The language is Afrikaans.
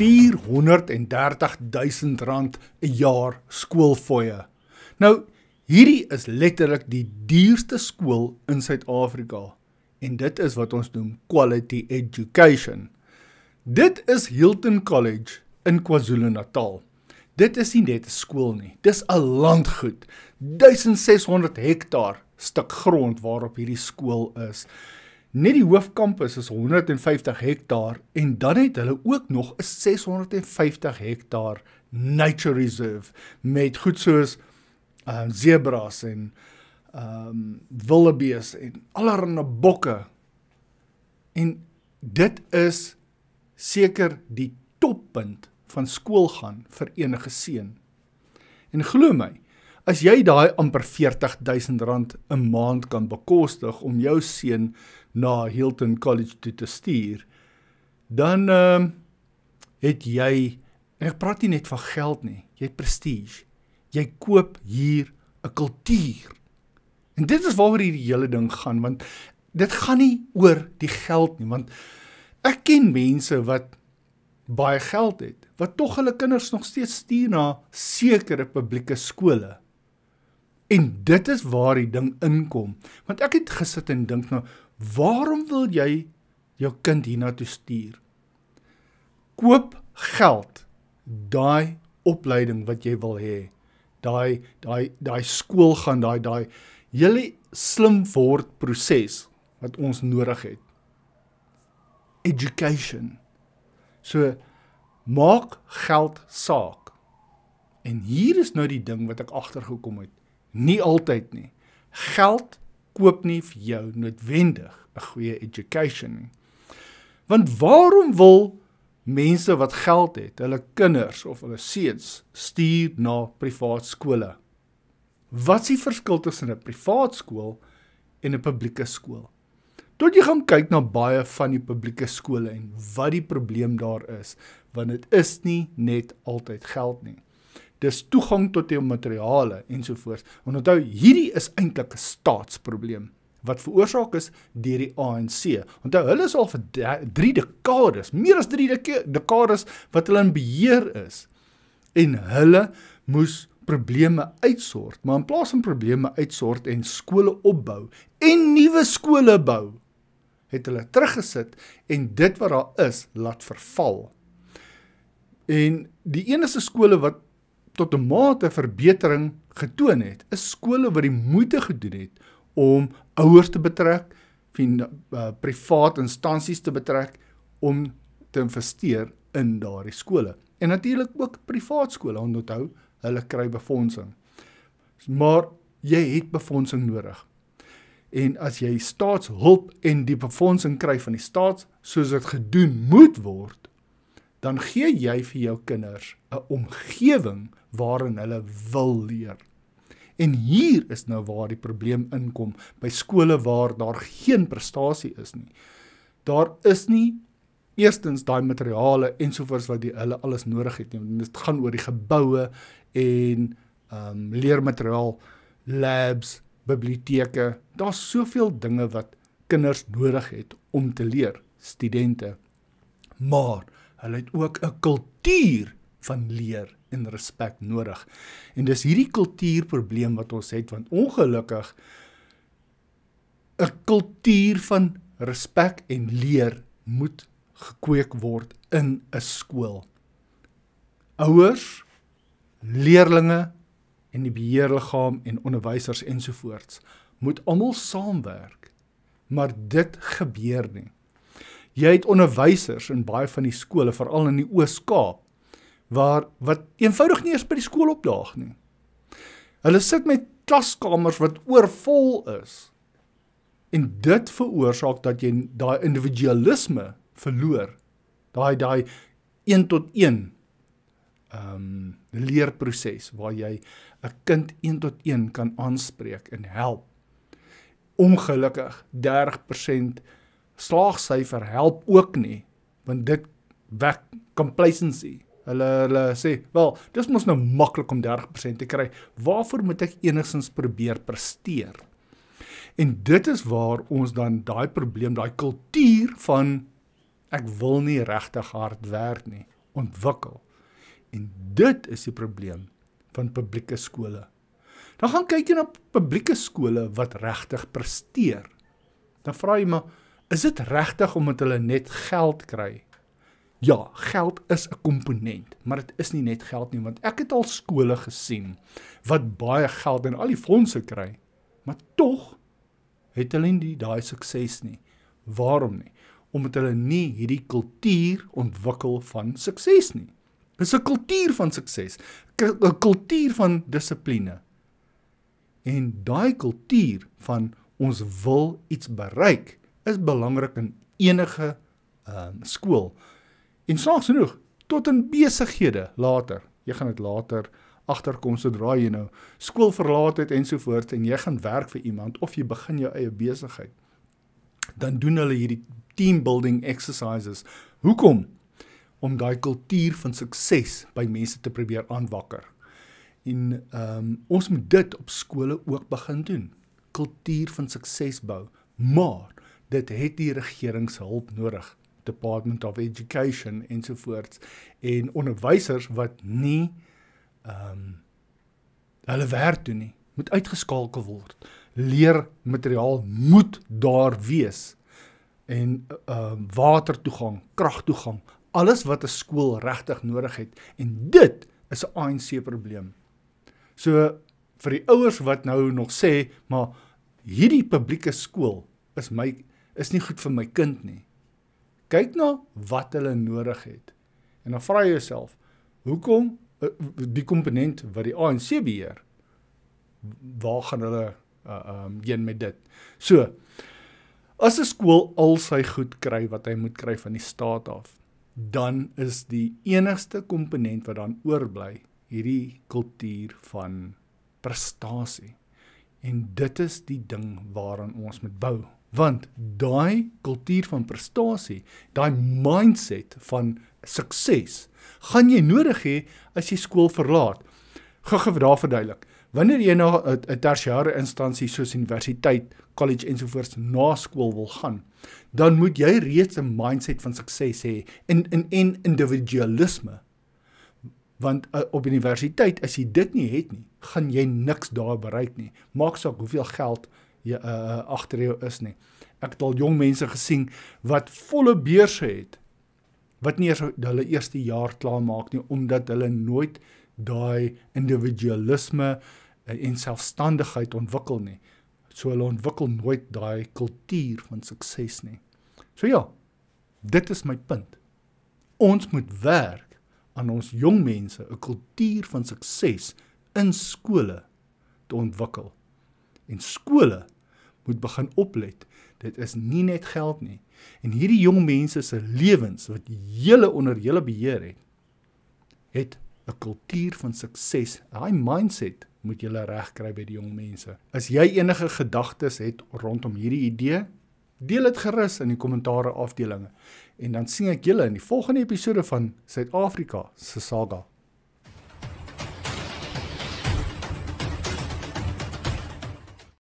R430.000 'n jaar skoolfooie. Nou, hierdie is letterlik die duurste skool in Suid-Afrika. En dit is wat ons noem quality education. Dit is Hilton College in KwaZulu-Natal. Dit is nie net 'n skool nie, dis 'n landgoed. 1600 hektaar stuk grond waarop hierdie skool is. Net die hoofkampus is 150 hektaar en dan het hulle ook nog 'n 650 hektaar nature reserve met goed soos zebras en wildebees en allerlei bokke. En dit is seker die toppunt van skoolgaan vir enige seun. En glo my, as jy daai amper R40.000 'n maand kan bekostig om jou seun na Hilton College toe te stuur, dan het jy, en ek praat nie net van geld nie, jy het prestige. Jy koop hier 'n kultuur. En dit is waaroor hierdie hele ding gaan, want dit gaan nie oor die geld nie, want ek ken mense wat baie geld het, wat tog hulle kinders nog steeds stuur na sekere publieke skole. En dit is waar die ding inkom, want ek het gesit en dink nou, waarom wil jy jou kind hiernatoe stuur? Koop geld, daai opleiding wat jy wil hê, daai skool gaan, daai hele slim word proses wat ons nodig het. Education. So, maak geld saak. En hier is nou die ding wat ek agtergekom het. Nie altyd nie. Geld koop nie vir jou noodwendig 'n goeie education nie. Want waarom wil mense wat geld het, hulle kinders of hulle seuns stuur na privaat skole? Wat is die verskil tussen 'n privaat skool en 'n publieke skool? Tot jy gaan kyk na baie van die publieke skole en wat die probleem daar is, want dit is nie net altyd geld nie. Dis toegang tot die materiale ensovoorts. En onthou, hierdie is eintlik 'n staatsprobleem wat veroorsaak is deur die ANC. Onthou, hulle is al vir 3 dekades, meer as 3 dekades wat hulle in beheer is. En hulle moes probleme uitsort, maar in plaas van probleme uitsort en skole opbou en nuwe skole bou, het hulle teruggesit en dit wat daar is, laat verval. En die enigste skole wat tot 'n mate verbetering getoon het, is skole wat die moeite gedoen het om ouers te betrek, privaat instansies te betrek, om te investeer in daardie skole. En natuurlik ook privaat skole, onthou, hulle kry befondsing. Maar jy het befondsing nodig. En as jy staatshulp en die befondsing kry van die staat, soos dit gedoen moet word, dan gee jy vir jou kinders 'n omgewing waarin hulle wil leer. En hier is nou waar die probleem inkom, by skole waar daar geen prestasie is nie. Daar is nie eerstens daai materiale ensovoorts wat hulle alles nodig het nie. Dit gaan oor die geboue en leermateriaal, labs, biblioteke. Daar's soveel dinge wat kinders nodig het om te leer, studente. Maar hulle het ook 'n kultuur van leer en respek nodig. En dis hierdie kultuurprobleem wat ons het, want ongelukkig 'n kultuur van respek en leer moet gekweek word in 'n skool. Ouers, leerlinge en die beheerliggaam en onderwysers ensovoorts moet almal saamwerk, maar dit gebeur nie. Jy het onderwysers in baie van die skole, veral in die Oos-Kaap, wat eenvoudig nie eers by die skool opdaag nie. Hulle sit met klaskamers wat oorvol is. En dit veroorsaak dat jy daai individualisme verloor. Daai 1-tot-1 leerproses waar jy 'n kind 1-tot-1 kan aanspreek en help. Ongelukkig 30% slaagsyfer help ook nie, want dit wek complacency. Hulle sê, wel, dis mos nou maklik om 30% te kry, waarvoor moet ek enigstens probeer presteer? En dit is waar ons dan daai probleem, daai kultuur van ek wil nie regtig hard werk nie, ontwikkel. En dit is die probleem van publieke skole. Dan gaan kyk jy na publieke skole wat regtig presteer. Dan vra jy maar, is dit regtig omdat hulle net geld kry? Ja, geld is 'n komponent, maar dit is nie net geld nie, want ek het al skole gesien wat baie geld en al die fondse kry, maar tog het hulle nie daai sukses nie. Waarom nie? Omdat hulle nie hierdie kultuur ontwikkel van sukses nie. Dit is 'n kultuur van sukses, 'n kultuur van dissipline. En daai kultuur van ons wil iets bereik, is belangrik in enige skool. En snaaks genoeg, tot in besighede later. Jy gaan dit later agterkom sodra jy nou skool verlaat het ensovoorts en jy gaan werk vir iemand of jy begin jou eie besigheid. Dan doen hulle hierdie team building exercises. Hoekom? Om daai kultuur van sukses by mense te probeer aanwakker. En ons moet dit op skole ook begin doen. Kultuur van sukses bou. Maar dit het die regering se hulp nodig. Department of Education ensovoorts. En onderwysers wat nie hulle werk doen nie, moet uitgeskakel word. Leermateriaal moet daar wees. En watertoegang, kragtoegang, alles wat 'n skool regtig nodig het. En dit is 'n ANC probleem. So vir die ouers wat nou nog sê, maar hierdie publieke skool is nie goed vir my kind nie. Kyk na wat hulle nodig het. En dan vra jy jouself, hoekom die komponent wat die ANC beheer, waar gaan hulle heen met dit? So, as 'n skool al sy goed kry wat hy moet kry van die staat af, dan is die enigste komponent wat dan oorbly, hierdie kultuur van prestasie. En dit is die ding waaraan ons moet bou. Want daai kultuur van prestasie, daai mindset van sukses, gaan jy nodig hê as jy skool verlaat. Gou daar verduidelik. Wanneer jy na 'n tersiêre instansie soos universiteit, college ensovoorts na skool wil gaan, dan moet jy reeds 'n mindset van sukses hê en individualisme. Want op universiteit, as jy dit nie het nie, gaan jy niks daar bereik nie. Maak saak hoeveel geld jy agter jou is nie. Ek het al jong mense gesien wat volle beurse het, wat nie eers hulle eerste jaar klaar maak nie, omdat hulle nooit daai individualisme en selfstandigheid ontwikkel nie. So hulle ontwikkel nooit daai kultuur van sukses nie. So ja, dit is my punt. Ons moet werk aan ons jong mense 'n kultuur van sukses in skole te ontwikkel. En skole moet begin oplet. Dit is nie net geld nie. En hierdie jong mense se lewens wat julle onder julle beheer het 'n kultuur van sukses. Daai mindset moet julle regkry by die jong mense. As jy enige gedagtes het rondom hierdie idee, deel dit gerus in die kommentare afdelinge. En dan sien ek julle in die volgende episode van Suid-Afrika se Saga.